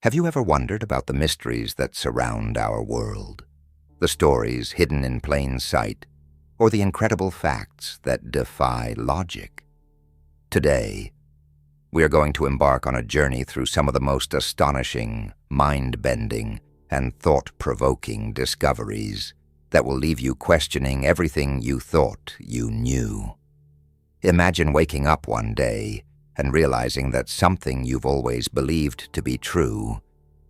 Have you ever wondered about the mysteries that surround our world? The stories hidden in plain sight, or the incredible facts that defy logic? Today, we are going to embark on a journey through some of the most astonishing, mind-bending, and thought-provoking discoveries that will leave you questioning everything you thought you knew. Imagine waking up one day and realizing that something you've always believed to be true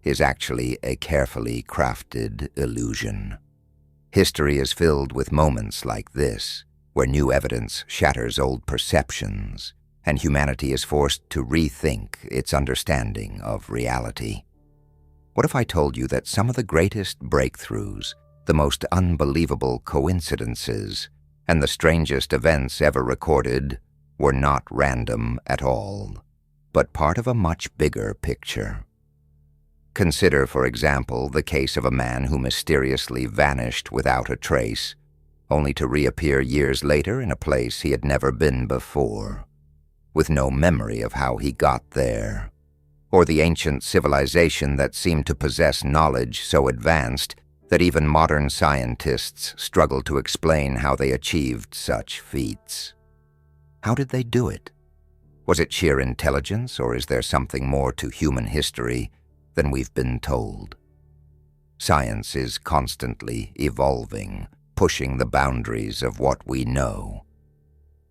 is actually a carefully crafted illusion. History is filled with moments like this, where new evidence shatters old perceptions, and humanity is forced to rethink its understanding of reality. What if I told you that some of the greatest breakthroughs, the most unbelievable coincidences, and the strangest events ever recorded were not random at all, but part of a much bigger picture? Consider, for example, the case of a man who mysteriously vanished without a trace, only to reappear years later in a place he had never been before, with no memory of how he got there. Or the ancient civilization that seemed to possess knowledge so advanced that even modern scientists struggle to explain how they achieved such feats. How did they do it? Was it sheer intelligence, or is there something more to human history than we've been told? Science is constantly evolving, pushing the boundaries of what we know.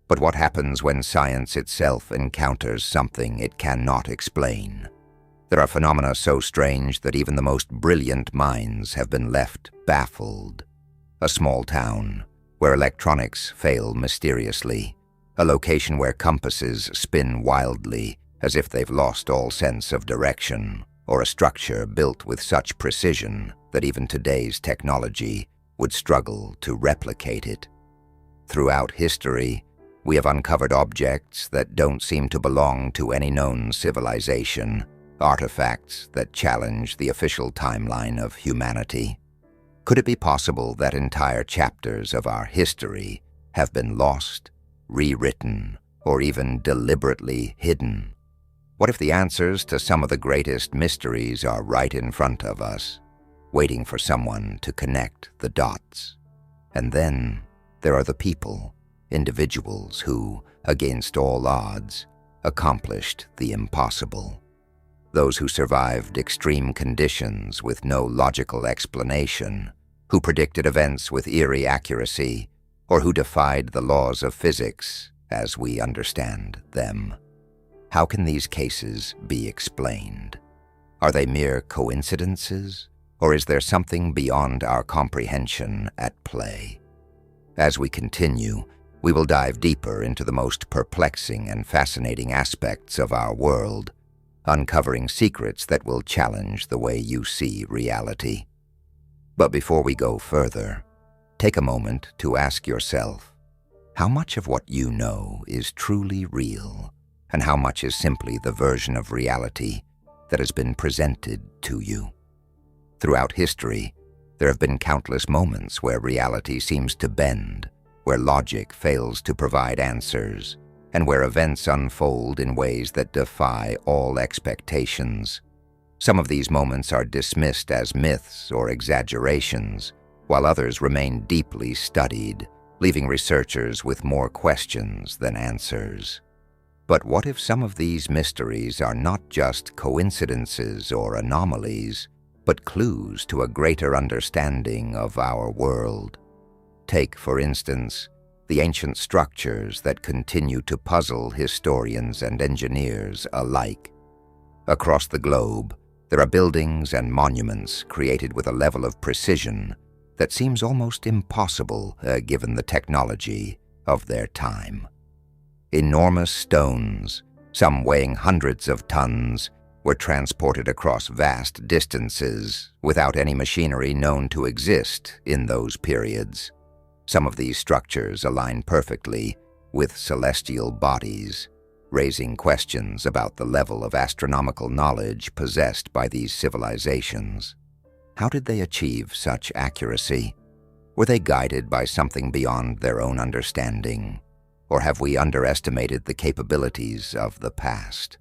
But what happens when science itself encounters something it cannot explain? There are phenomena so strange that even the most brilliant minds have been left baffled. A small town where electronics fail mysteriously, a location where compasses spin wildly as if they've lost all sense of direction, or a structure built with such precision that even today's technology would struggle to replicate it. Throughout history, we have uncovered objects that don't seem to belong to any known civilization, artifacts that challenge the official timeline of humanity. Could it be possible that entire chapters of our history have been lost, rewritten, or even deliberately hidden? What if the answers to some of the greatest mysteries are right in front of us, waiting for someone to connect the dots? And then there are the people, individuals who, against all odds, accomplished the impossible. Those who survived extreme conditions with no logical explanation, who predicted events with eerie accuracy, or who defied the laws of physics as we understand them. How can these cases be explained? Are they mere coincidences, or is there something beyond our comprehension at play? As we continue, we will dive deeper into the most perplexing and fascinating aspects of our world, uncovering secrets that will challenge the way you see reality. But before we go further, take a moment to ask yourself, how much of what you know is truly real, and how much is simply the version of reality that has been presented to you? Throughout history, there have been countless moments where reality seems to bend, where logic fails to provide answers, and where events unfold in ways that defy all expectations. Some of these moments are dismissed as myths or exaggerations, while others remain deeply studied, leaving researchers with more questions than answers. But what if some of these mysteries are not just coincidences or anomalies, but clues to a greater understanding of our world? Take, for instance, the ancient structures that continue to puzzle historians and engineers alike. Across the globe, there are buildings and monuments created with a level of precision that seems almost impossible given the technology of their time. Enormous stones, some weighing hundreds of tons, were transported across vast distances without any machinery known to exist in those periods. Some of these structures align perfectly with celestial bodies, raising questions about the level of astronomical knowledge possessed by these civilizations. How did they achieve such accuracy? Were they guided by something beyond their own understanding? Or have we underestimated the capabilities of the past?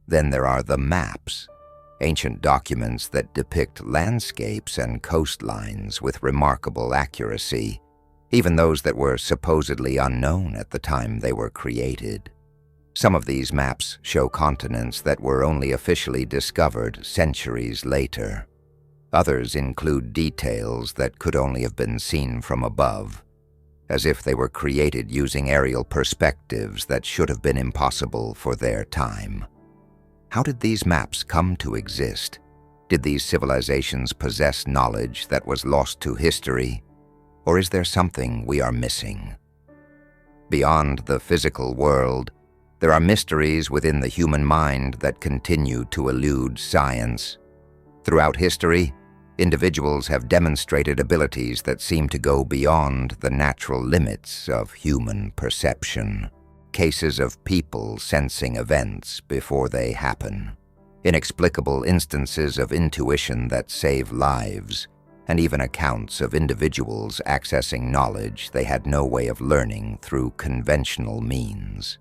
Then there are the maps, ancient documents that depict landscapes and coastlines with remarkable accuracy, even those that were supposedly unknown at the time they were created. Some of these maps show continents that were only officially discovered centuries later. Others include details that could only have been seen from above, as if they were created using aerial perspectives that should have been impossible for their time. How did these maps come to exist? Did these civilizations possess knowledge that was lost to history? Or is there something we are missing? Beyond the physical world, there are mysteries within the human mind that continue to elude science. Throughout history, individuals have demonstrated abilities that seem to go beyond the natural limits of human perception. Cases of people sensing events before they happen, inexplicable instances of intuition that save lives, and even accounts of individuals accessing knowledge they had no way of learning through conventional means.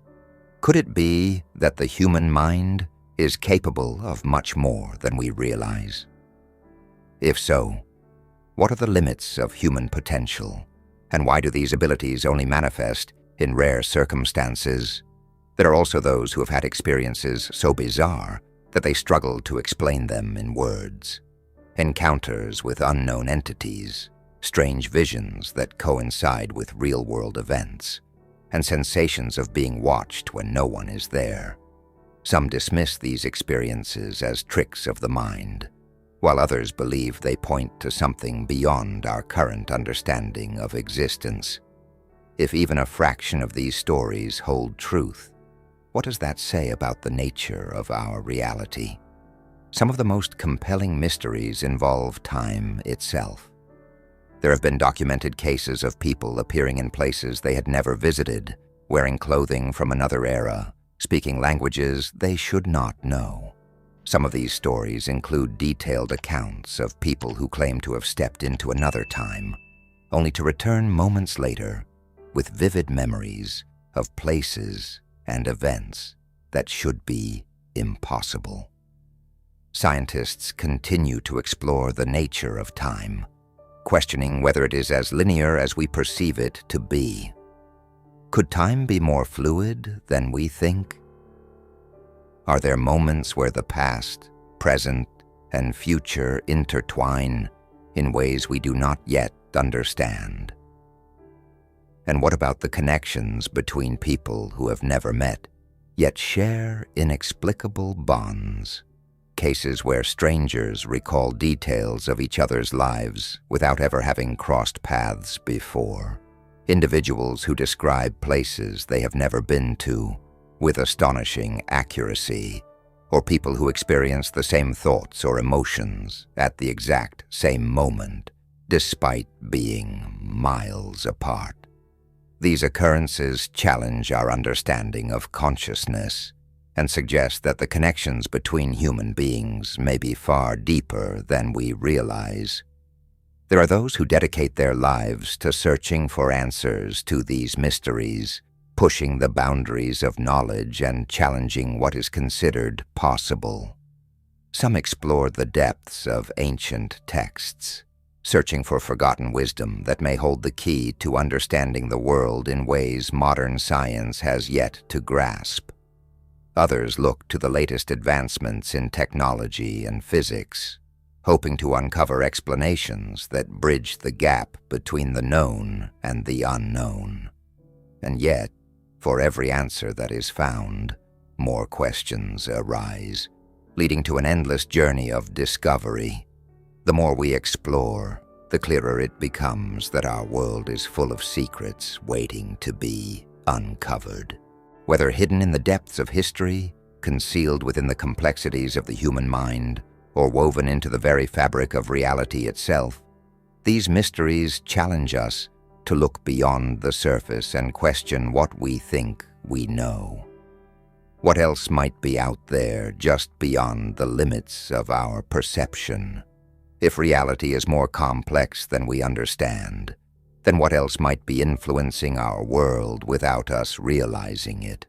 Could it be that the human mind is capable of much more than we realize? If so, what are the limits of human potential, and why do these abilities only manifest in rare circumstances? There are also those who have had experiences so bizarre that they struggle to explain them in words. Encounters with unknown entities, strange visions that coincide with real-world events, and sensations of being watched when no one is there. Some dismiss these experiences as tricks of the mind, while others believe they point to something beyond our current understanding of existence. If even a fraction of these stories hold truth, what does that say about the nature of our reality? Some of the most compelling mysteries involve time itself. There have been documented cases of people appearing in places they had never visited, wearing clothing from another era, speaking languages they should not know. Some of these stories include detailed accounts of people who claim to have stepped into another time, only to return moments later with vivid memories of places and events that should be impossible. Scientists continue to explore the nature of time, questioning whether it is as linear as we perceive it to be. Could time be more fluid than we think? Are there moments where the past, present, and future intertwine in ways we do not yet understand? And what about the connections between people who have never met, yet share inexplicable bonds? Cases where strangers recall details of each other's lives without ever having crossed paths before. Individuals who describe places they have never been to with astonishing accuracy, or people who experience the same thoughts or emotions at the exact same moment, despite being miles apart. These occurrences challenge our understanding of consciousness and suggest that the connections between human beings may be far deeper than we realize. There are those who dedicate their lives to searching for answers to these mysteries, pushing the boundaries of knowledge and challenging what is considered possible. Some explore the depths of ancient texts, searching for forgotten wisdom that may hold the key to understanding the world in ways modern science has yet to grasp. Others look to the latest advancements in technology and physics, hoping to uncover explanations that bridge the gap between the known and the unknown. And yet, for every answer that is found, more questions arise, leading to an endless journey of discovery. The more we explore, the clearer it becomes that our world is full of secrets waiting to be uncovered. Whether hidden in the depths of history, concealed within the complexities of the human mind, or woven into the very fabric of reality itself, these mysteries challenge us to look beyond the surface and question what we think we know. What else might be out there just beyond the limits of our perception? If reality is more complex than we understand, then what else might be influencing our world without us realizing it?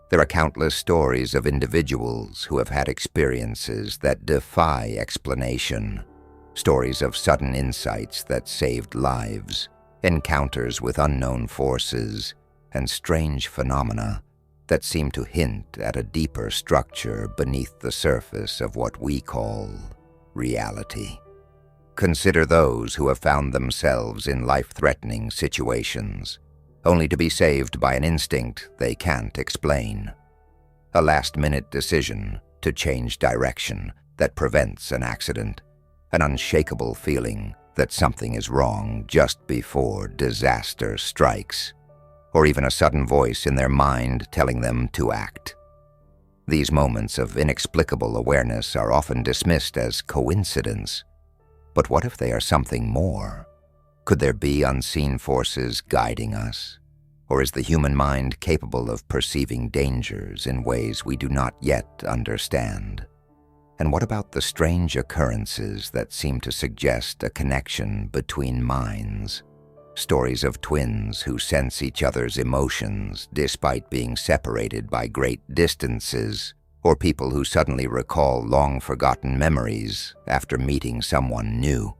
There are countless stories of individuals who have had experiences that defy explanation, stories of sudden insights that saved lives, encounters with unknown forces, and strange phenomena that seem to hint at a deeper structure beneath the surface of what we call reality. Consider those who have found themselves in life-threatening situations, only to be saved by an instinct they can't explain. A last-minute decision to change direction that prevents an accident, an unshakable feeling that something is wrong just before disaster strikes, or even a sudden voice in their mind telling them to act. These moments of inexplicable awareness are often dismissed as coincidence. But what if they are something more? Could there be unseen forces guiding us? Or is the human mind capable of perceiving dangers in ways we do not yet understand? And what about the strange occurrences that seem to suggest a connection between minds? Stories of twins who sense each other's emotions despite being separated by great distances, or people who suddenly recall long-forgotten memories after meeting someone new,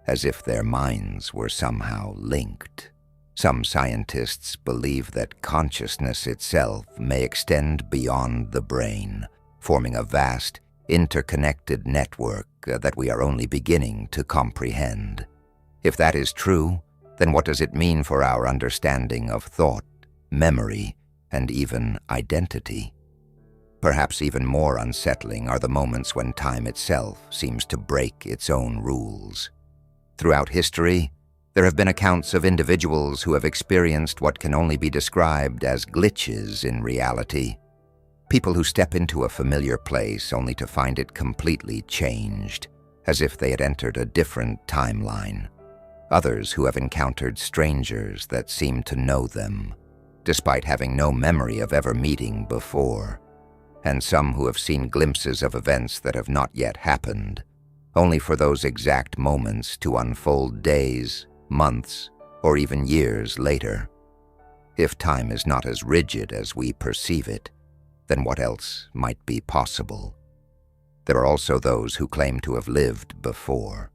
as if their minds were somehow linked. Some scientists believe that consciousness itself may extend beyond the brain, forming a vast, interconnected network that we are only beginning to comprehend. If that is true, then what does it mean for our understanding of thought, memory, and even identity? Perhaps even more unsettling are the moments when time itself seems to break its own rules. Throughout history, there have been accounts of individuals who have experienced what can only be described as glitches in reality. People who step into a familiar place only to find it completely changed, as if they had entered a different timeline. Others who have encountered strangers that seem to know them, despite having no memory of ever meeting before. And some who have seen glimpses of events that have not yet happened, only for those exact moments to unfold days, months, or even years later. If time is not as rigid as we perceive it, then what else might be possible? There are also those who claim to have lived before.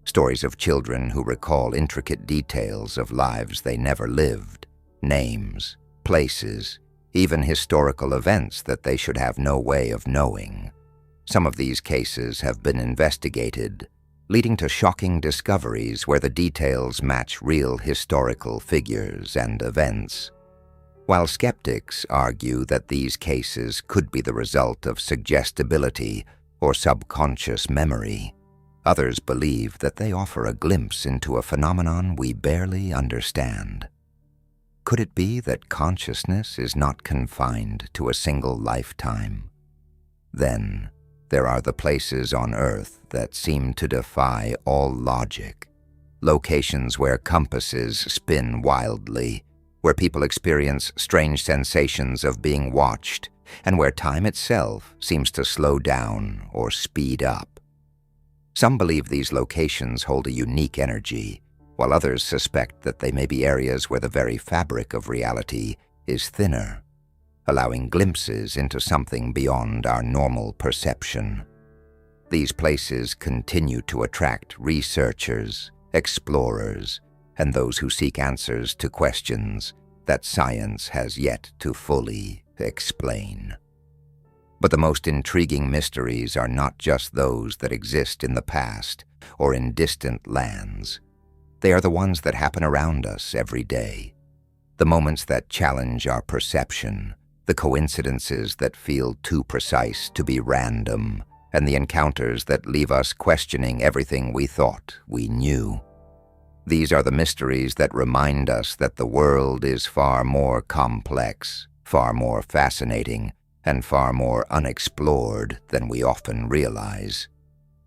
Stories of children who recall intricate details of lives they never lived, names, places, even historical events that they should have no way of knowing. Some of these cases have been investigated, leading to shocking discoveries where the details match real historical figures and events. While skeptics argue that these cases could be the result of suggestibility or subconscious memory, others believe that they offer a glimpse into a phenomenon we barely understand. Could it be that consciousness is not confined to a single lifetime? Then, there are the places on Earth that seem to defy all logic, locations where compasses spin wildly, where people experience strange sensations of being watched, and where time itself seems to slow down or speed up. Some believe these locations hold a unique energy, while others suspect that they may be areas where the very fabric of reality is thinner, allowing glimpses into something beyond our normal perception. These places continue to attract researchers, explorers, and those who seek answers to questions that science has yet to fully explain. But the most intriguing mysteries are not just those that exist in the past or in distant lands. They are the ones that happen around us every day, the moments that challenge our perception, the coincidences that feel too precise to be random, and the encounters that leave us questioning everything we thought we knew. These are the mysteries that remind us that the world is far more complex, far more fascinating, and far more unexplored than we often realize.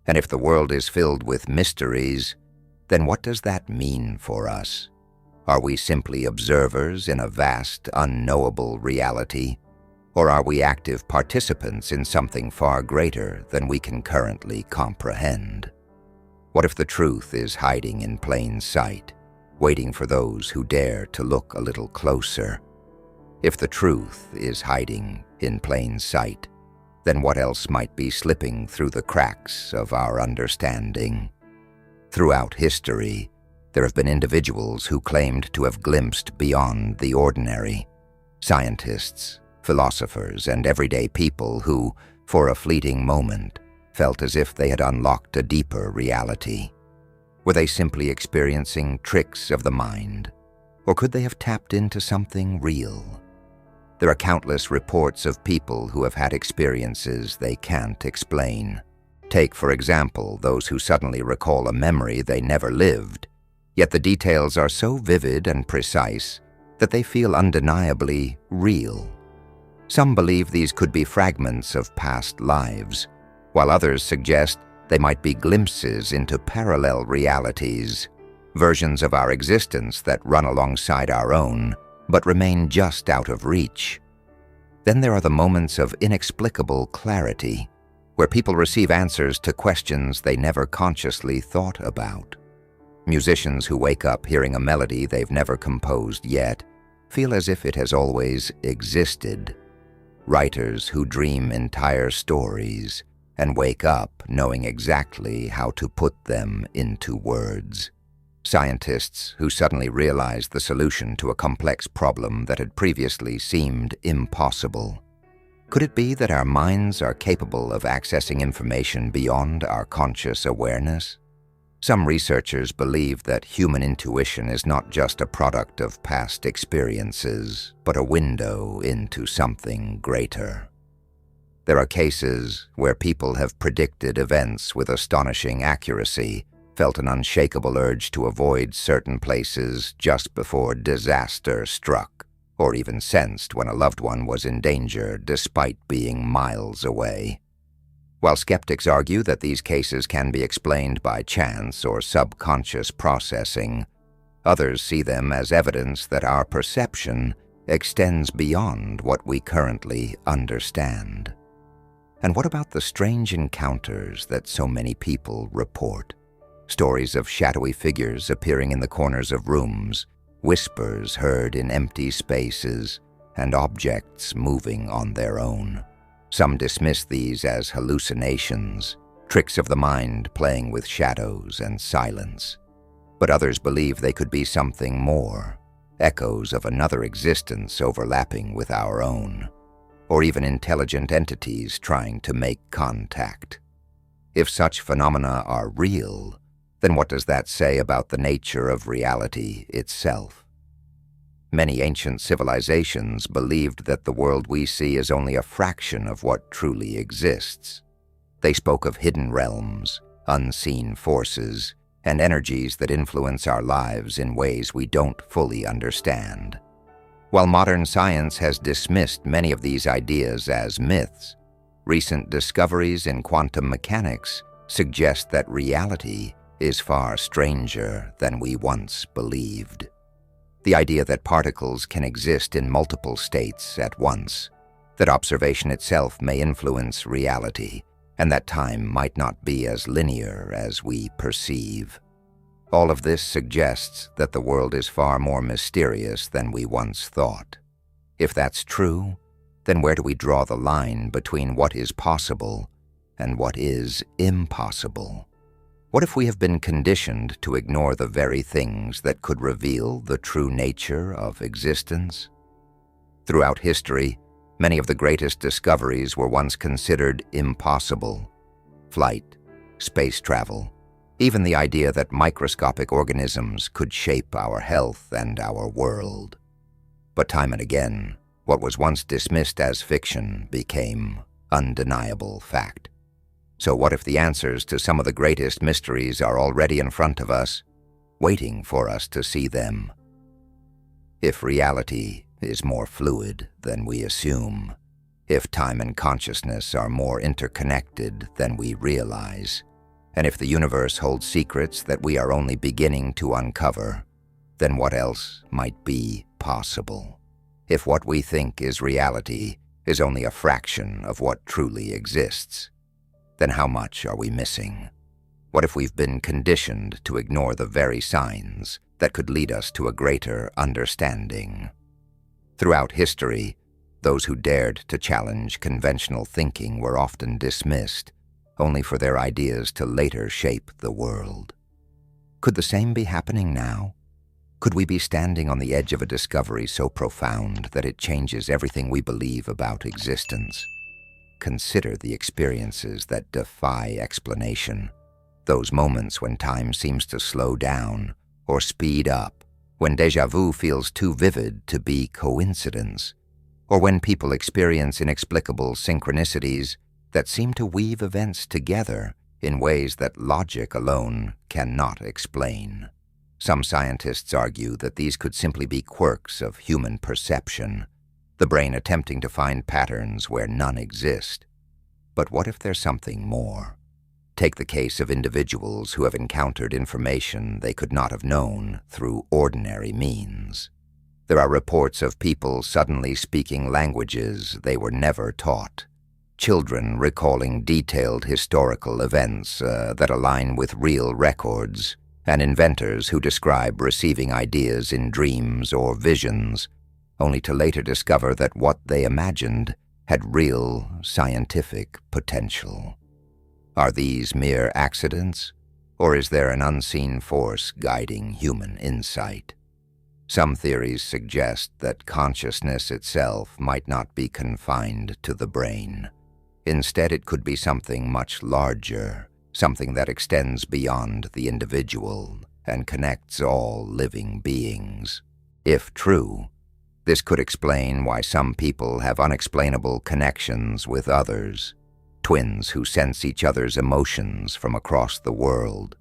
And if the world is filled with mysteries, then what does that mean for us? Are we simply observers in a vast, unknowable reality? Or are we active participants in something far greater than we can currently comprehend? What if the truth is hiding in plain sight, waiting for those who dare to look a little closer? If the truth is hiding in plain sight, then what else might be slipping through the cracks of our understanding? Throughout history, there have been individuals who claimed to have glimpsed beyond the ordinary. Scientists, philosophers, and everyday people who, for a fleeting moment, felt as if they had unlocked a deeper reality. Were they simply experiencing tricks of the mind, or could they have tapped into something real? There are countless reports of people who have had experiences they can't explain. Take, for example, those who suddenly recall a memory they never lived, yet the details are so vivid and precise that they feel undeniably real. Some believe these could be fragments of past lives, while others suggest they might be glimpses into parallel realities, versions of our existence that run alongside our own, but remain just out of reach. Then there are the moments of inexplicable clarity, where people receive answers to questions they never consciously thought about. Musicians who wake up hearing a melody they've never composed yet feel as if it has always existed. Writers who dream entire stories and wake up knowing exactly how to put them into words. Scientists who suddenly realize the solution to a complex problem that had previously seemed impossible. Could it be that our minds are capable of accessing information beyond our conscious awareness? Some researchers believe that human intuition is not just a product of past experiences, but a window into something greater. There are cases where people have predicted events with astonishing accuracy, felt an unshakable urge to avoid certain places just before disaster struck, or even sensed when a loved one was in danger despite being miles away. While skeptics argue that these cases can be explained by chance or subconscious processing, others see them as evidence that our perception extends beyond what we currently understand. And what about the strange encounters that so many people report? Stories of shadowy figures appearing in the corners of rooms, whispers heard in empty spaces, and objects moving on their own. Some dismiss these as hallucinations, tricks of the mind playing with shadows and silence. But others believe they could be something more, echoes of another existence overlapping with our own, or even intelligent entities trying to make contact. If such phenomena are real, then what does that say about the nature of reality itself? Many ancient civilizations believed that the world we see is only a fraction of what truly exists. They spoke of hidden realms, unseen forces, and energies that influence our lives in ways we don't fully understand. While modern science has dismissed many of these ideas as myths, recent discoveries in quantum mechanics suggest that reality is far stranger than we once believed. The idea that particles can exist in multiple states at once, that observation itself may influence reality, and that time might not be as linear as we perceive. All of this suggests that the world is far more mysterious than we once thought. If that's true, then where do we draw the line between what is possible and what is impossible? What if we have been conditioned to ignore the very things that could reveal the true nature of existence? Throughout history, many of the greatest discoveries were once considered impossible. Flight, space travel, even the idea that microscopic organisms could shape our health and our world. But time and again, what was once dismissed as fiction became undeniable fact. So what if the answers to some of the greatest mysteries are already in front of us, waiting for us to see them? If reality is more fluid than we assume, if time and consciousness are more interconnected than we realize, and if the universe holds secrets that we are only beginning to uncover, then what else might be possible? If what we think is reality is only a fraction of what truly exists, then how much are we missing? What if we've been conditioned to ignore the very signs that could lead us to a greater understanding? Throughout history, those who dared to challenge conventional thinking were often dismissed, only for their ideas to later shape the world. Could the same be happening now? Could we be standing on the edge of a discovery so profound that it changes everything we believe about existence? Consider the experiences that defy explanation. Those moments when time seems to slow down or speed up, when déjà vu feels too vivid to be coincidence, or when people experience inexplicable synchronicities that seem to weave events together in ways that logic alone cannot explain. Some scientists argue that these could simply be quirks of human perception, the brain attempting to find patterns where none exist. But what if there's something more? Take the case of individuals who have encountered information they could not have known through ordinary means. There are reports of people suddenly speaking languages they were never taught, children recalling detailed historical events that align with real records, and inventors who describe receiving ideas in dreams or visions, only to later discover that what they imagined had real scientific potential. Are these mere accidents, or is there an unseen force guiding human insight? Some theories suggest that consciousness itself might not be confined to the brain. Instead, it could be something much larger, something that extends beyond the individual and connects all living beings. If true, this could explain why some people have unexplainable connections with others, twins who sense each other's emotions from across the world,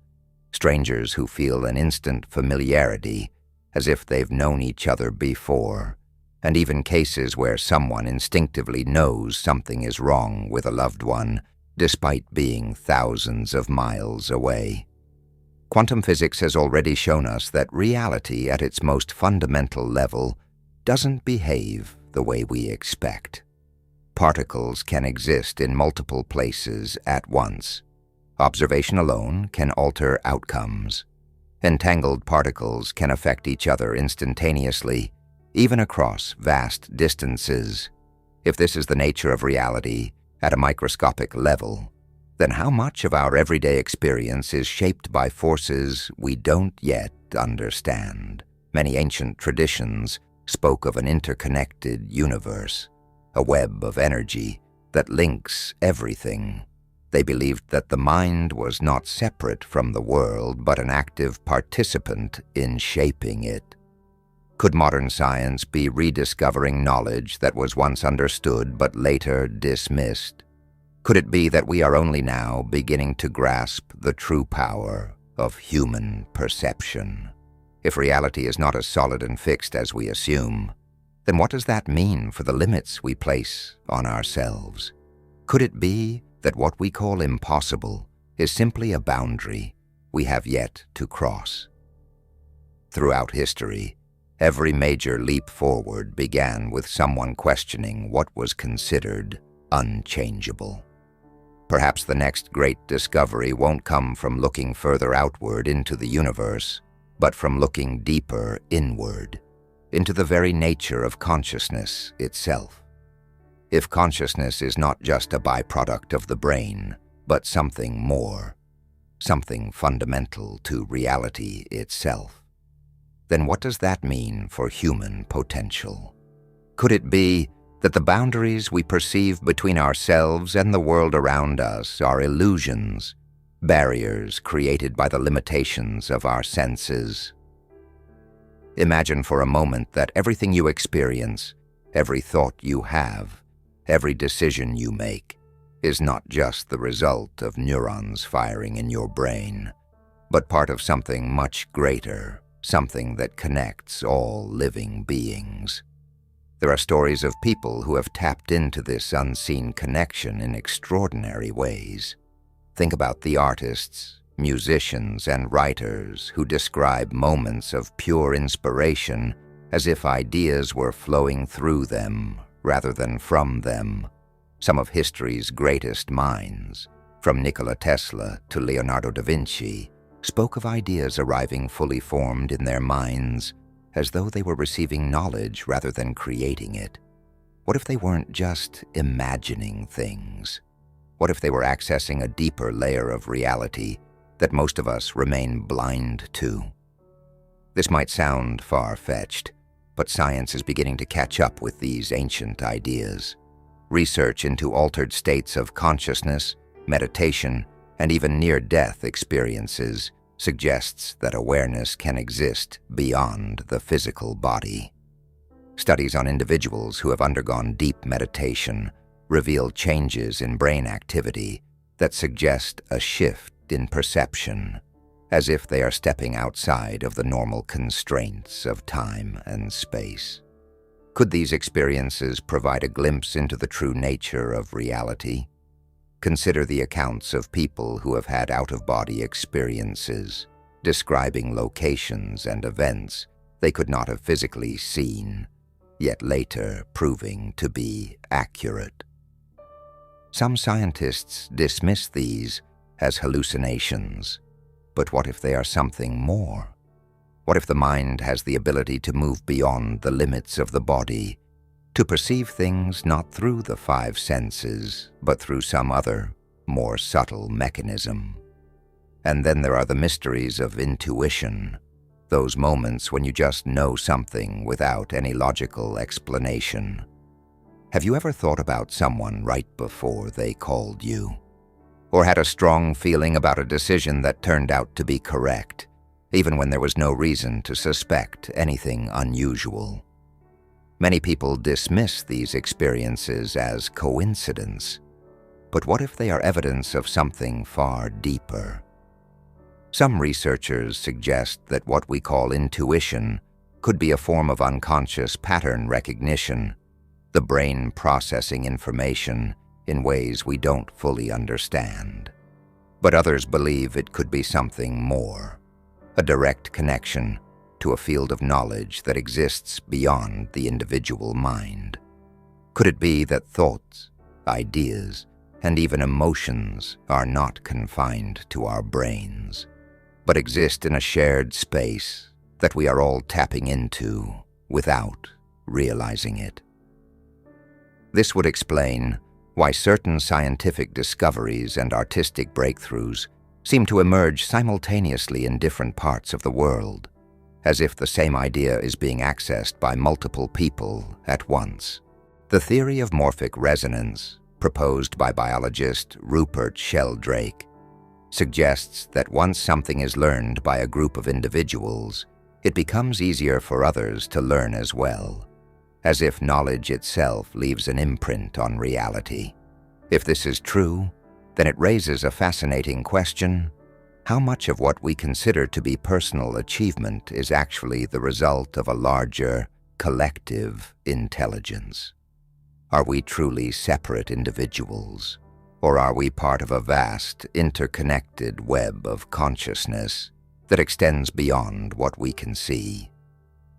strangers who feel an instant familiarity as if they've known each other before, and even cases where someone instinctively knows something is wrong with a loved one despite being thousands of miles away. Quantum physics has already shown us that reality at its most fundamental level doesn't behave the way we expect. Particles can exist in multiple places at once. Observation alone can alter outcomes. Entangled particles can affect each other instantaneously, even across vast distances. If this is the nature of reality at a microscopic level, then how much of our everyday experience is shaped by forces we don't yet understand? Many ancient traditions spoke of an interconnected universe, a web of energy that links everything. They believed that the mind was not separate from the world, but an active participant in shaping it. Could modern science be rediscovering knowledge that was once understood but later dismissed? Could it be that we are only now beginning to grasp the true power of human perception? If reality is not as solid and fixed as we assume, then what does that mean for the limits we place on ourselves? Could it be that what we call impossible is simply a boundary we have yet to cross? Throughout history, every major leap forward began with someone questioning what was considered unchangeable. Perhaps the next great discovery won't come from looking further outward into the universe, but from looking deeper inward, into the very nature of consciousness itself. If consciousness is not just a byproduct of the brain, but something more, something fundamental to reality itself, then what does that mean for human potential? Could it be that the boundaries we perceive between ourselves and the world around us are illusions, barriers created by the limitations of our senses? Imagine for a moment that everything you experience, every thought you have, every decision you make, is not just the result of neurons firing in your brain, but part of something much greater, something that connects all living beings. There are stories of people who have tapped into this unseen connection in extraordinary ways. Think about the artists, musicians, and writers who describe moments of pure inspiration as if ideas were flowing through them rather than from them. Some of history's greatest minds, from Nikola Tesla to Leonardo da Vinci, spoke of ideas arriving fully formed in their minds as though they were receiving knowledge rather than creating it. What if they weren't just imagining things? What if they were accessing a deeper layer of reality that most of us remain blind to? This might sound far-fetched, but science is beginning to catch up with these ancient ideas. Research into altered states of consciousness, meditation, and even near-death experiences suggests that awareness can exist beyond the physical body. Studies on individuals who have undergone deep meditation reveal changes in brain activity that suggest a shift in perception, as if they are stepping outside of the normal constraints of time and space. Could these experiences provide a glimpse into the true nature of reality? Consider the accounts of people who have had out-of-body experiences, describing locations and events they could not have physically seen, yet later proving to be accurate. Some scientists dismiss these as hallucinations, but what if they are something more? What if the mind has the ability to move beyond the limits of the body, to perceive things not through the five senses, but through some other, more subtle mechanism? And then there are the mysteries of intuition, those moments when you just know something without any logical explanation. Have you ever thought about someone right before they called you? Or had a strong feeling about a decision that turned out to be correct, even when there was no reason to suspect anything unusual? Many people dismiss these experiences as coincidence, but what if they are evidence of something far deeper? Some researchers suggest that what we call intuition could be a form of unconscious pattern recognition, the brain processing information in ways we don't fully understand. But others believe it could be something more, a direct connection to a field of knowledge that exists beyond the individual mind. Could it be that thoughts, ideas, and even emotions are not confined to our brains, but exist in a shared space that we are all tapping into without realizing it? This would explain why certain scientific discoveries and artistic breakthroughs seem to emerge simultaneously in different parts of the world, as if the same idea is being accessed by multiple people at once. The theory of morphic resonance, proposed by biologist Rupert Sheldrake, suggests that once something is learned by a group of individuals, it becomes easier for others to learn as well, as if knowledge itself leaves an imprint on reality. If this is true, then it raises a fascinating question: how much of what we consider to be personal achievement is actually the result of a larger, collective intelligence? Are we truly separate individuals, or are we part of a vast, interconnected web of consciousness that extends beyond what we can see?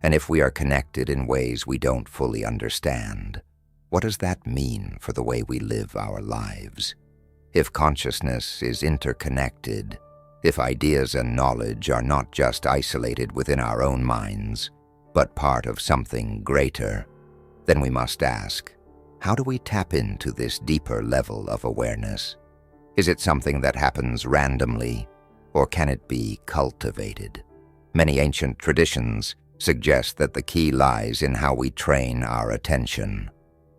And if we are connected in ways we don't fully understand, what does that mean for the way we live our lives? If consciousness is interconnected, if ideas and knowledge are not just isolated within our own minds, but part of something greater, then we must ask, how do we tap into this deeper level of awareness? Is it something that happens randomly, or can it be cultivated? Many ancient traditions suggest that the key lies in how we train our attention.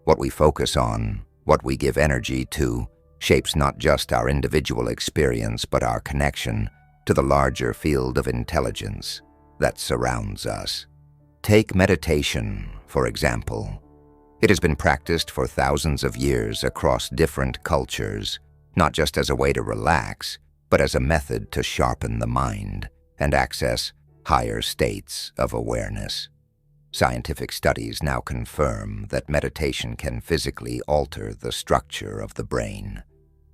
What we focus on, what we give energy to, shapes not just our individual experience but our connection to the larger field of intelligence that surrounds us. Take meditation, for example. It has been practiced for thousands of years across different cultures, not just as a way to relax, but as a method to sharpen the mind and access higher states of awareness. Scientific studies now confirm that meditation can physically alter the structure of the brain,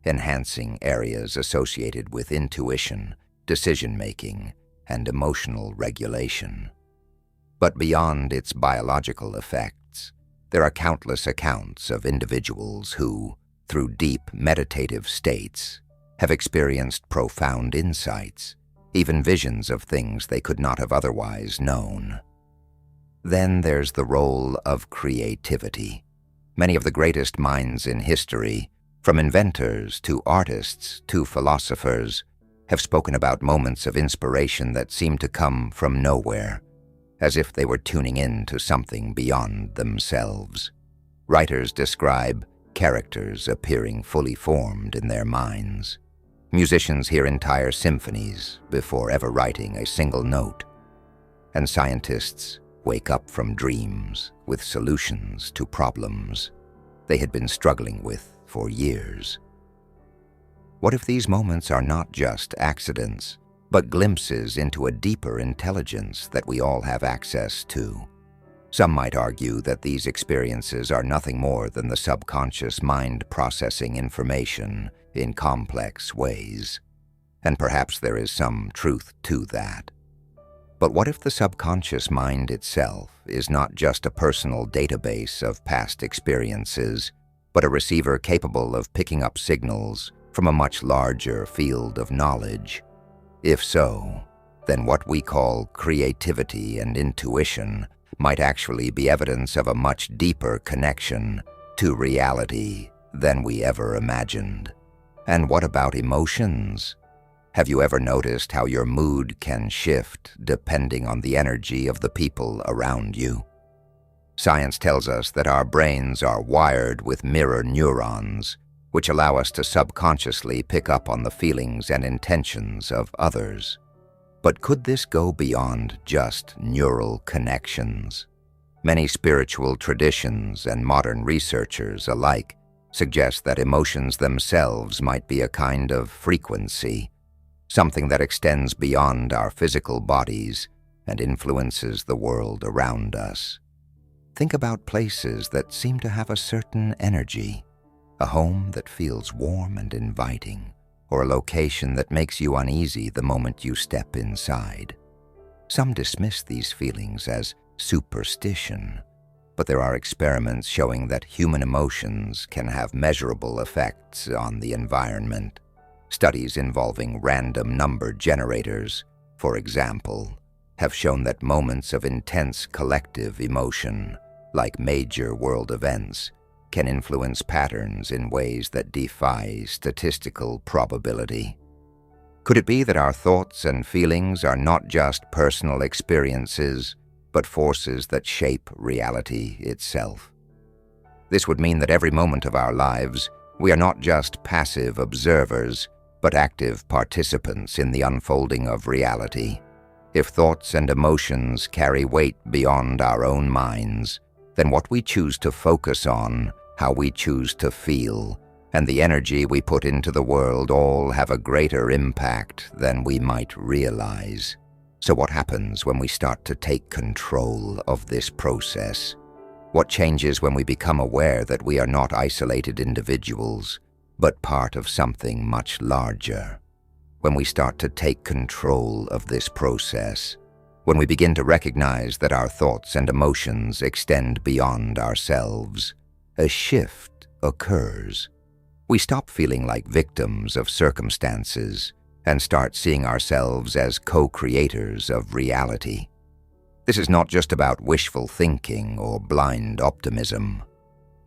enhancing areas associated with intuition, decision-making, and emotional regulation. But beyond its biological effects, there are countless accounts of individuals who, through deep meditative states, have experienced profound insights, even visions of things they could not have otherwise known. Then there's the role of creativity. Many of the greatest minds in history, from inventors to artists to philosophers, have spoken about moments of inspiration that seem to come from nowhere, as if they were tuning in to something beyond themselves. Writers describe characters appearing fully formed in their minds. Musicians hear entire symphonies before ever writing a single note. And scientists wake up from dreams with solutions to problems they had been struggling with for years. What if these moments are not just accidents, but glimpses into a deeper intelligence that we all have access to? Some might argue that these experiences are nothing more than the subconscious mind processing information in complex ways, and perhaps there is some truth to that. But what if the subconscious mind itself is not just a personal database of past experiences, but a receiver capable of picking up signals from a much larger field of knowledge? If so, then what we call creativity and intuition might actually be evidence of a much deeper connection to reality than we ever imagined. And what about emotions? Have you ever noticed how your mood can shift depending on the energy of the people around you? Science tells us that our brains are wired with mirror neurons, which allow us to subconsciously pick up on the feelings and intentions of others. But could this go beyond just neural connections? Many spiritual traditions and modern researchers alike suggest that emotions themselves might be a kind of frequency, something that extends beyond our physical bodies and influences the world around us. Think about places that seem to have a certain energy, a home that feels warm and inviting, or a location that makes you uneasy the moment you step inside. Some dismiss these feelings as superstition, but there are experiments showing that human emotions can have measurable effects on the environment. Studies involving random number generators, for example, have shown that moments of intense collective emotion, like major world events, can influence patterns in ways that defy statistical probability. Could it be that our thoughts and feelings are not just personal experiences, but forces that shape reality itself? This would mean that every moment of our lives, we are not just passive observers, but active participants in the unfolding of reality. If thoughts and emotions carry weight beyond our own minds, then what we choose to focus on, how we choose to feel, and the energy we put into the world all have a greater impact than we might realize. So what happens when we start to take control of this process? What changes when we become aware that we are not isolated individuals, but part of something much larger? When we start to take control of this process, when we begin to recognize that our thoughts and emotions extend beyond ourselves, a shift occurs. We stop feeling like victims of circumstances and start seeing ourselves as co-creators of reality. This is not just about wishful thinking or blind optimism.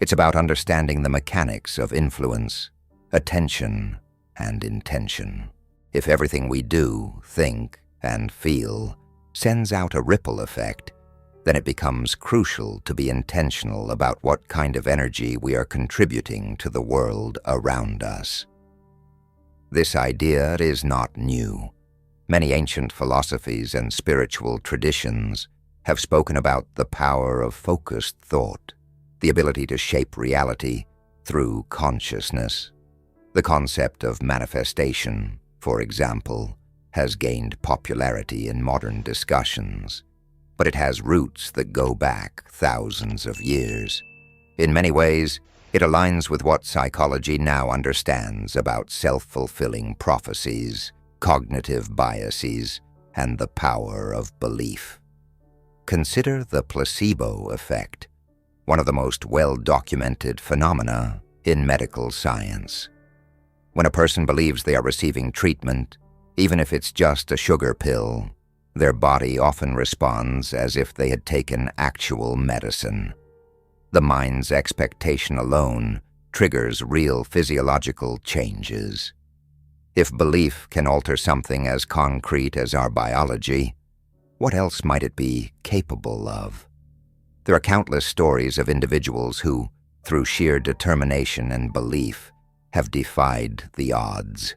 It's about understanding the mechanics of influence, attention, and intention. If everything we do, think, and feel sends out a ripple effect, then it becomes crucial to be intentional about what kind of energy we are contributing to the world around us. This idea is not new. Many ancient philosophies and spiritual traditions have spoken about the power of focused thought, the ability to shape reality through consciousness. The concept of manifestation, for example, has gained popularity in modern discussions, but it has roots that go back thousands of years. In many ways, it aligns with what psychology now understands about self-fulfilling prophecies, cognitive biases, and the power of belief. Consider the placebo effect, one of the most well-documented phenomena in medical science. When a person believes they are receiving treatment, even if it's just a sugar pill, Their body often responds as if they had taken actual medicine. The mind's expectation alone triggers real physiological changes. If belief can alter something as concrete as our biology, what else might it be capable of? There are countless stories of individuals who, through sheer determination and belief, have defied the odds.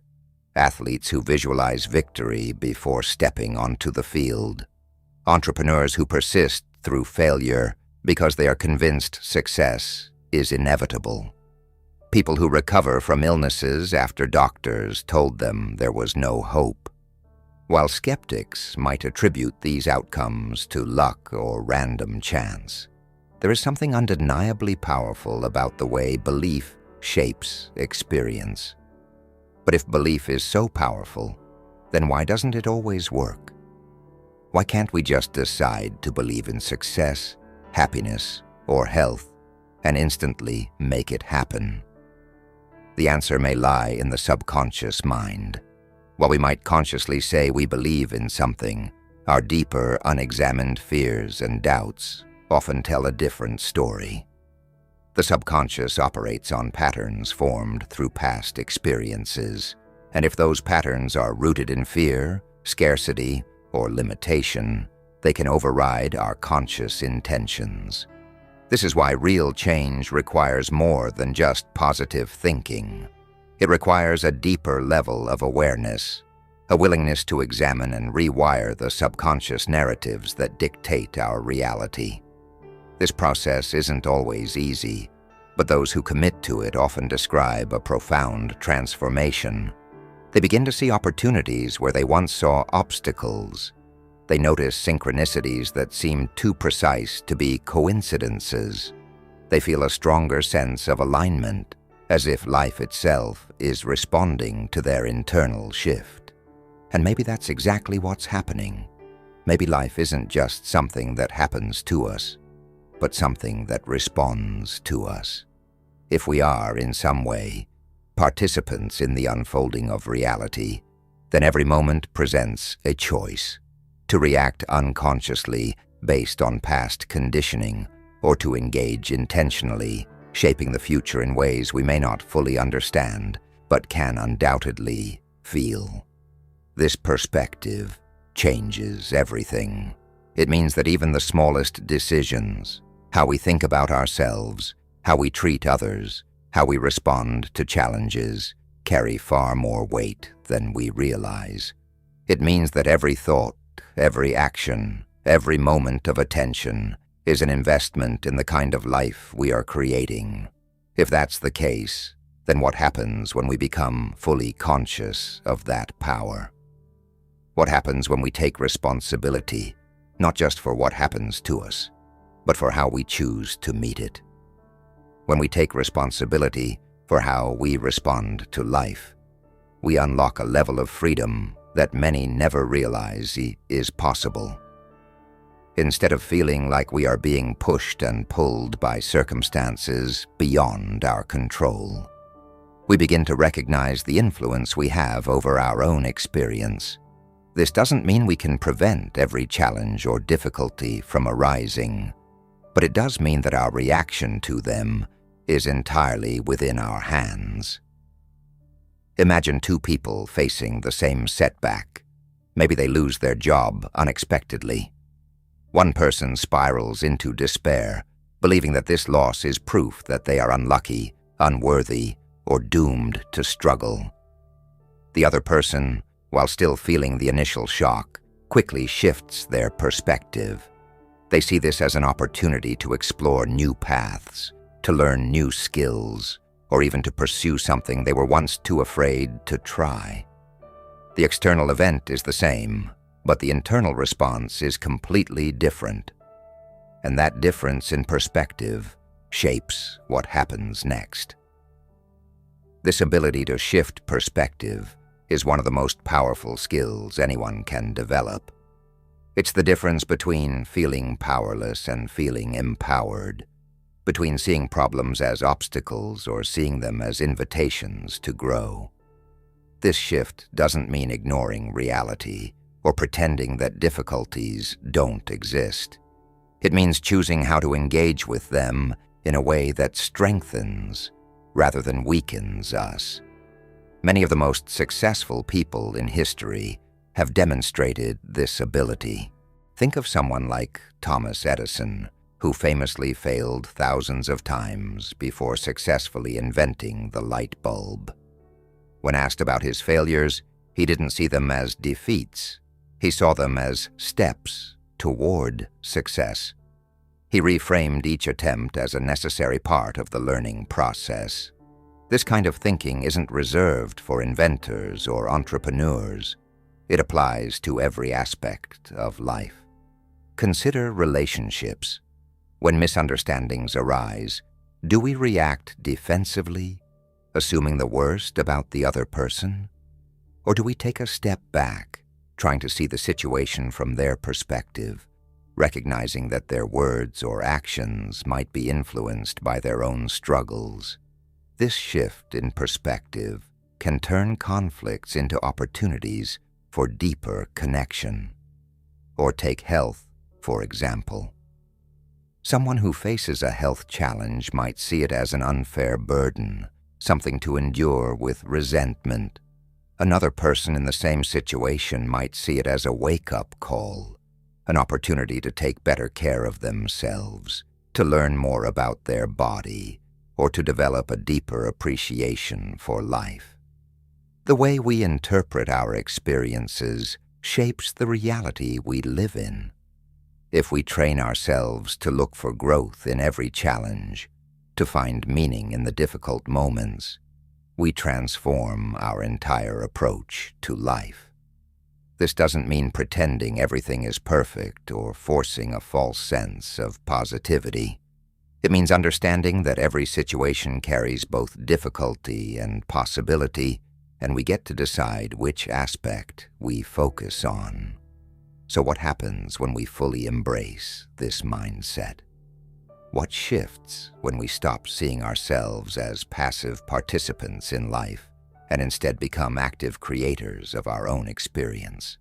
Athletes who visualize victory before stepping onto the field. Entrepreneurs who persist through failure because they are convinced success is inevitable. People who recover from illnesses after doctors told them there was no hope. While skeptics might attribute these outcomes to luck or random chance, there is something undeniably powerful about the way belief shapes experience. But if belief is so powerful, then why doesn't it always work? Why can't we just decide to believe in success, happiness, or health and instantly make it happen? The answer may lie in the subconscious mind. While we might consciously say we believe in something, our deeper, unexamined fears and doubts often tell a different story. The subconscious operates on patterns formed through past experiences, and if those patterns are rooted in fear, scarcity, or limitation, they can override our conscious intentions. This is why real change requires more than just positive thinking. It requires a deeper level of awareness, a willingness to examine and rewire the subconscious narratives that dictate our reality. This process isn't always easy, but those who commit to it often describe a profound transformation. They begin to see opportunities where they once saw obstacles. They notice synchronicities that seemed too precise to be coincidences. They feel a stronger sense of alignment, as if life itself is responding to their internal shift. And maybe that's exactly what's happening. Maybe life isn't just something that happens to us, but something that responds to us. If we are, in some way, participants in the unfolding of reality, then every moment presents a choice: to react unconsciously based on past conditioning, or to engage intentionally, shaping the future in ways we may not fully understand, but can undoubtedly feel. This perspective changes everything. It means that even the smallest decisions, how we think about ourselves, how we treat others, how we respond to challenges, carry far more weight than we realize. It means that every thought, every action, every moment of attention is an investment in the kind of life we are creating. If that's the case, then what happens when we become fully conscious of that power? What happens when we take responsibility, not just for what happens to us, but for how we choose to meet it? When we take responsibility for how we respond to life, we unlock a level of freedom that many never realize is possible. Instead of feeling like we are being pushed and pulled by circumstances beyond our control, we begin to recognize the influence we have over our own experience. This doesn't mean we can prevent every challenge or difficulty from arising, but it does mean that our reaction to them is entirely within our hands. Imagine two people facing the same setback. Maybe they lose their job unexpectedly. One person spirals into despair, believing that this loss is proof that they are unlucky, unworthy, or doomed to struggle. The other person, while still feeling the initial shock, quickly shifts their perspective. They see this as an opportunity to explore new paths, to learn new skills, or even to pursue something they were once too afraid to try. The external event is the same, but the internal response is completely different. And that difference in perspective shapes what happens next. This ability to shift perspective is one of the most powerful skills anyone can develop. It's the difference between feeling powerless and feeling empowered, between seeing problems as obstacles or seeing them as invitations to grow. This shift doesn't mean ignoring reality or pretending that difficulties don't exist. It means choosing how to engage with them in a way that strengthens rather than weakens us. Many of the most successful people in history have demonstrated this ability. Think of someone like Thomas Edison, who famously failed thousands of times before successfully inventing the light bulb. When asked about his failures, he didn't see them as defeats. He saw them as steps toward success. He reframed each attempt as a necessary part of the learning process. This kind of thinking isn't reserved for inventors or entrepreneurs. It applies to every aspect of life. Consider relationships. When misunderstandings arise, do we react defensively, assuming the worst about the other person? Or do we take a step back, trying to see the situation from their perspective, recognizing that their words or actions might be influenced by their own struggles? This shift in perspective can turn conflicts into opportunities for deeper connection. Or take health, for example. Someone who faces a health challenge might see it as an unfair burden, something to endure with resentment. Another person in the same situation might see it as a wake-up call, an opportunity to take better care of themselves, to learn more about their body, or to develop a deeper appreciation for life. The way we interpret our experiences shapes the reality we live in. If we train ourselves to look for growth in every challenge, to find meaning in the difficult moments, we transform our entire approach to life. This doesn't mean pretending everything is perfect or forcing a false sense of positivity. It means understanding that every situation carries both difficulty and possibility, and we get to decide which aspect we focus on. So what happens when we fully embrace this mindset? What shifts when we stop seeing ourselves as passive participants in life and instead become active creators of our own experience?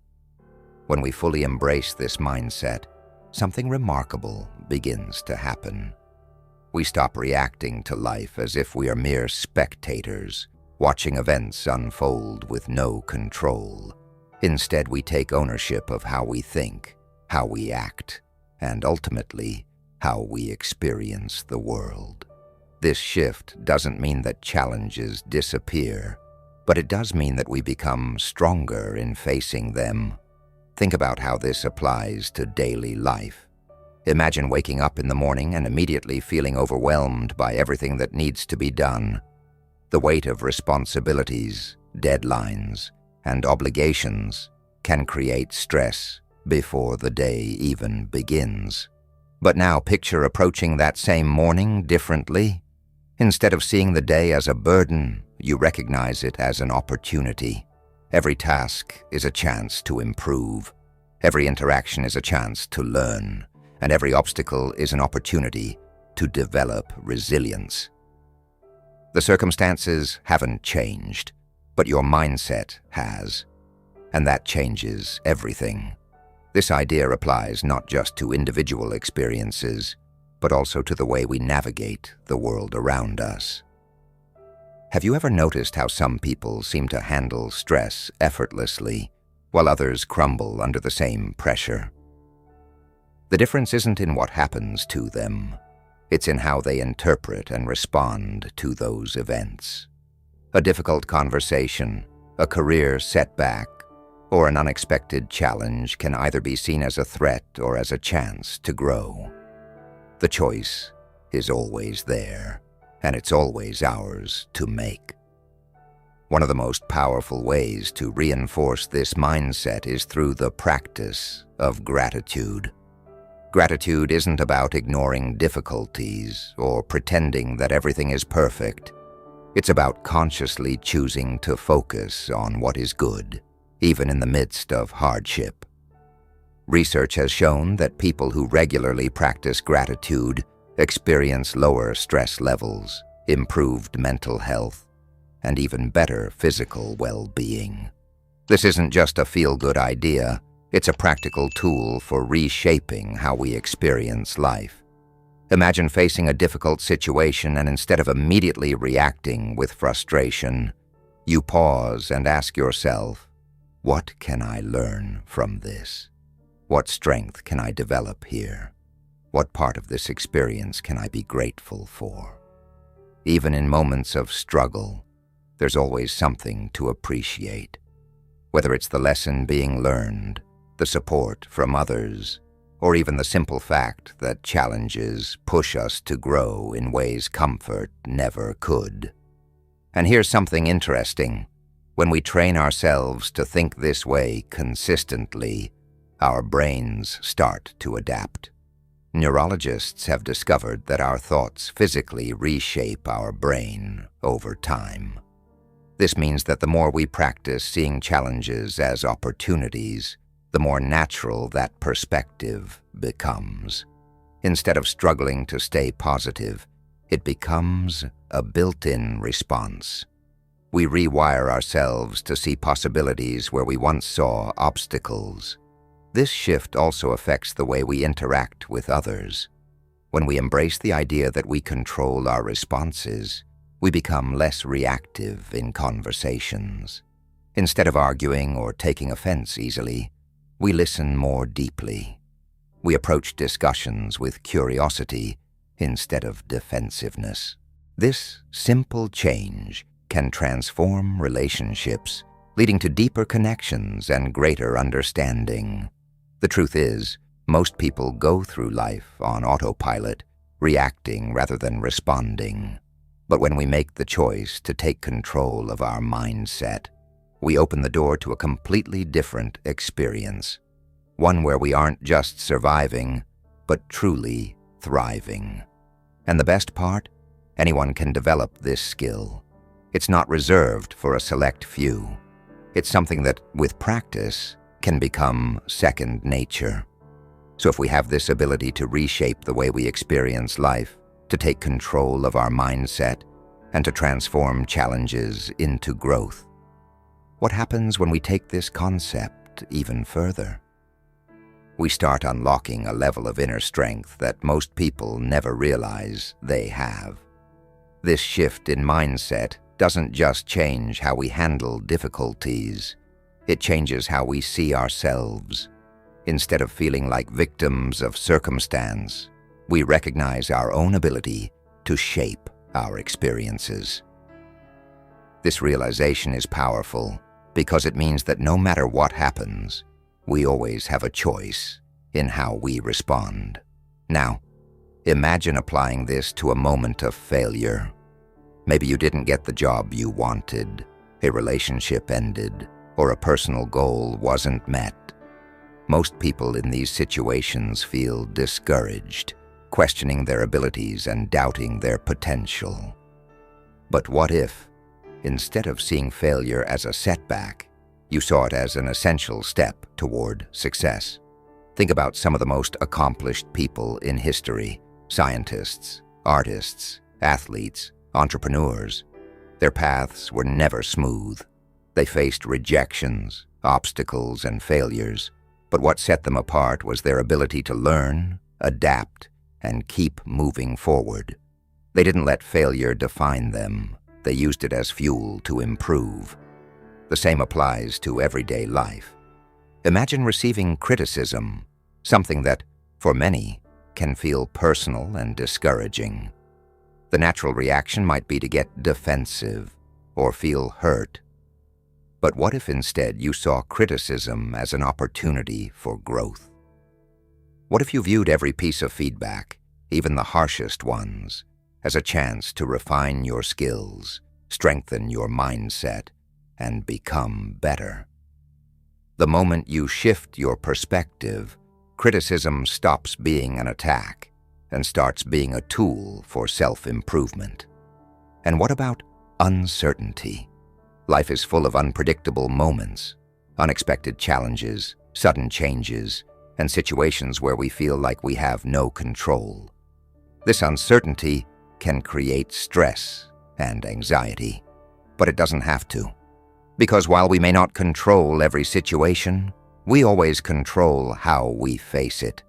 When we fully embrace this mindset, something remarkable begins to happen. We stop reacting to life as if we are mere spectators, watching events unfold with no control. Instead, we take ownership of how we think, how we act, and ultimately, how we experience the world. This shift doesn't mean that challenges disappear, but it does mean that we become stronger in facing them. Think about how this applies to daily life. Imagine waking up in the morning and immediately feeling overwhelmed by everything that needs to be done. The weight of responsibilities, deadlines, and obligations can create stress before the day even begins. But now picture approaching that same morning differently. Instead of seeing the day as a burden, you recognize it as an opportunity. Every task is a chance to improve. Every interaction is a chance to learn. And every obstacle is an opportunity to develop resilience. The circumstances haven't changed, but your mindset has, and that changes everything. This idea applies not just to individual experiences, but also to the way we navigate the world around us. Have you ever noticed how some people seem to handle stress effortlessly, while others crumble under the same pressure? The difference isn't in what happens to them. It's in how they interpret and respond to those events. A difficult conversation, a career setback, or an unexpected challenge can either be seen as a threat or as a chance to grow. The choice is always there, and it's always ours to make. One of the most powerful ways to reinforce this mindset is through the practice of gratitude. Gratitude isn't about ignoring difficulties or pretending that everything is perfect. It's about consciously choosing to focus on what is good, even in the midst of hardship. Research has shown that people who regularly practice gratitude experience lower stress levels, improved mental health, and even better physical well-being. This isn't just a feel-good idea. It's a practical tool for reshaping how we experience life. Imagine facing a difficult situation, and instead of immediately reacting with frustration, you pause and ask yourself, what can I learn from this? What strength can I develop here? What part of this experience can I be grateful for? Even in moments of struggle, there's always something to appreciate. Whether it's the lesson being learned, the support from others, or even the simple fact that challenges push us to grow in ways comfort never could. And here's something interesting. When we train ourselves to think this way consistently, our brains start to adapt. Neurologists have discovered that our thoughts physically reshape our brain over time. This means that the more we practice seeing challenges as opportunities, the more natural that perspective becomes. Instead of struggling to stay positive, it becomes a built-in response. We rewire ourselves to see possibilities where we once saw obstacles. This shift also affects the way we interact with others. When we embrace the idea that we control our responses, we become less reactive in conversations. Instead of arguing or taking offense easily, we listen more deeply. We approach discussions with curiosity instead of defensiveness. This simple change can transform relationships, leading to deeper connections and greater understanding. The truth is, most people go through life on autopilot, reacting rather than responding. But when we make the choice to take control of our mindset, we open the door to a completely different experience. One where we aren't just surviving, but truly thriving. And the best part? Anyone can develop this skill. It's not reserved for a select few. It's something that, with practice, can become second nature. So if we have this ability to reshape the way we experience life, to take control of our mindset, and to transform challenges into growth, what happens when we take this concept even further? We start unlocking a level of inner strength that most people never realize they have. This shift in mindset doesn't just change how we handle difficulties, it changes how we see ourselves. Instead of feeling like victims of circumstance, we recognize our own ability to shape our experiences. This realization is powerful because it means that no matter what happens, we always have a choice in how we respond. Now, imagine applying this to a moment of failure. Maybe you didn't get the job you wanted, a relationship ended, or a personal goal wasn't met. Most people in these situations feel discouraged, questioning their abilities and doubting their potential. But what if, instead of seeing failure as a setback, you saw it as an essential step toward success? Think about some of the most accomplished people in history: scientists, artists, athletes, entrepreneurs. Their paths were never smooth. They faced rejections, obstacles, and failures, but what set them apart was their ability to learn, adapt, and keep moving forward. They didn't let failure define them. They used it as fuel to improve. The same applies to everyday life. Imagine receiving criticism, something that, for many, can feel personal and discouraging. The natural reaction might be to get defensive or feel hurt. But what if instead you saw criticism as an opportunity for growth? What if you viewed every piece of feedback, even the harshest ones, as a chance to refine your skills, strengthen your mindset, and become better? The moment you shift your perspective, criticism stops being an attack and starts being a tool for self-improvement. And what about uncertainty? Life is full of unpredictable moments, unexpected challenges, sudden changes, and situations where we feel like we have no control. This uncertainty can create stress and anxiety, but it doesn't have to. Because while we may not control every situation, We always control how we face it.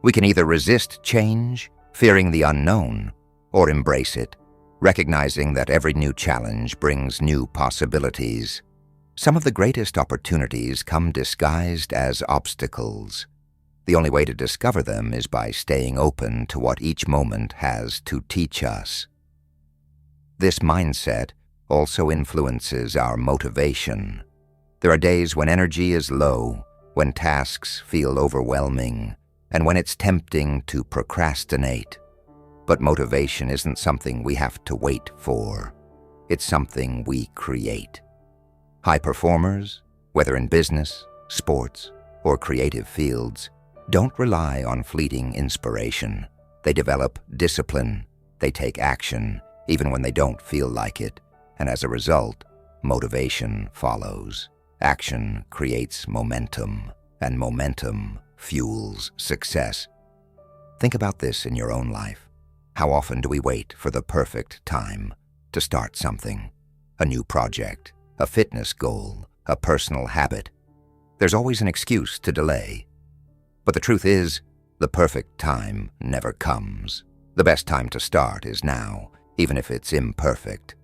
We can either resist change, fearing the unknown, or embrace it, recognizing that every new challenge brings new possibilities. Some of the greatest opportunities come disguised as obstacles. The only way to discover them is by staying open to what each moment has to teach us. This mindset also influences our motivation. There are days when energy is low, when tasks feel overwhelming, and when it's tempting to procrastinate. But motivation isn't something we have to wait for. It's something we create. High performers, whether in business, sports, or creative fields, don't rely on fleeting inspiration. They develop discipline. They take action, even when they don't feel like it. And as a result, motivation follows. Action creates momentum, and momentum fuels success. Think about this in your own life. How often do we wait for the perfect time to start something? A new project, a fitness goal, a personal habit. There's always an excuse to delay. But the truth is, the perfect time never comes. The best time to start is now, even if it's imperfect.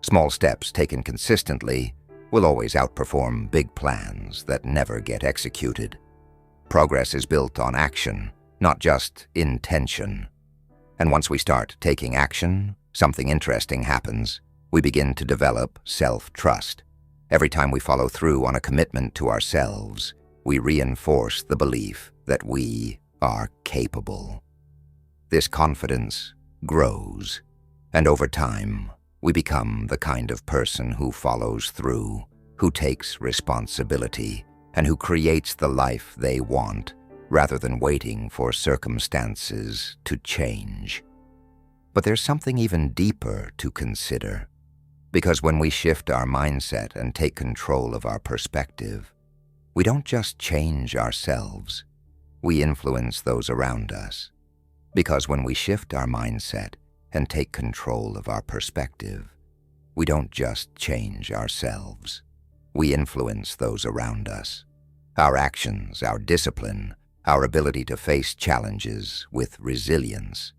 Small steps taken consistently will always outperform big plans that never get executed. Progress is built on action, not just intention. And once we start taking action, something interesting happens. We begin to develop self-trust. Every time we follow through on a commitment to ourselves, we reinforce the belief that we are capable. This confidence grows, and over time, we become the kind of person who follows through, who takes responsibility, and who creates the life they want, rather than waiting for circumstances to change. But there's something even deeper to consider, because when we shift our mindset and take control of our perspective, we don't just change ourselves, we influence those around us. Because when we shift our mindset and take control of our perspective, we don't just change ourselves, we influence those around us. Our actions, our discipline, our ability to face challenges with resilience,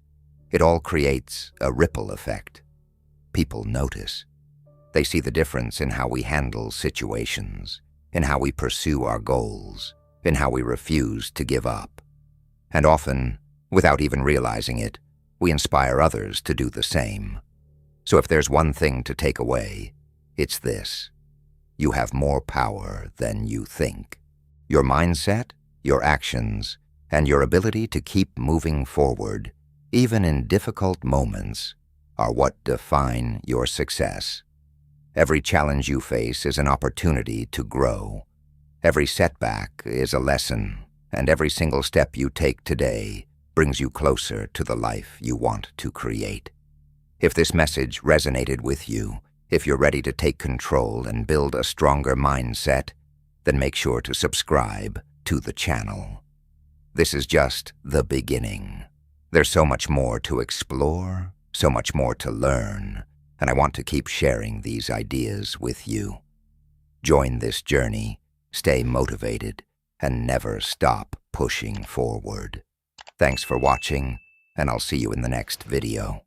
it all creates a ripple effect. People notice. They see the difference in how we handle situations, in how we pursue our goals, in how we refuse to give up. And often, without even realizing it, we inspire others to do the same. So if there's one thing to take away, it's this: you have more power than you think. Your mindset, your actions, and your ability to keep moving forward, even in difficult moments, are what define your success. Every challenge you face is an opportunity to grow. Every setback is a lesson, and every single step you take today brings you closer to the life you want to create. If this message resonated with you, if you're ready to take control and build a stronger mindset, then make sure to subscribe to the channel. This is just the beginning. There's so much more to explore, so much more to learn, and I want to keep sharing these ideas with you. Join this journey, stay motivated, and never stop pushing forward. Thanks for watching, and I'll see you in the next video.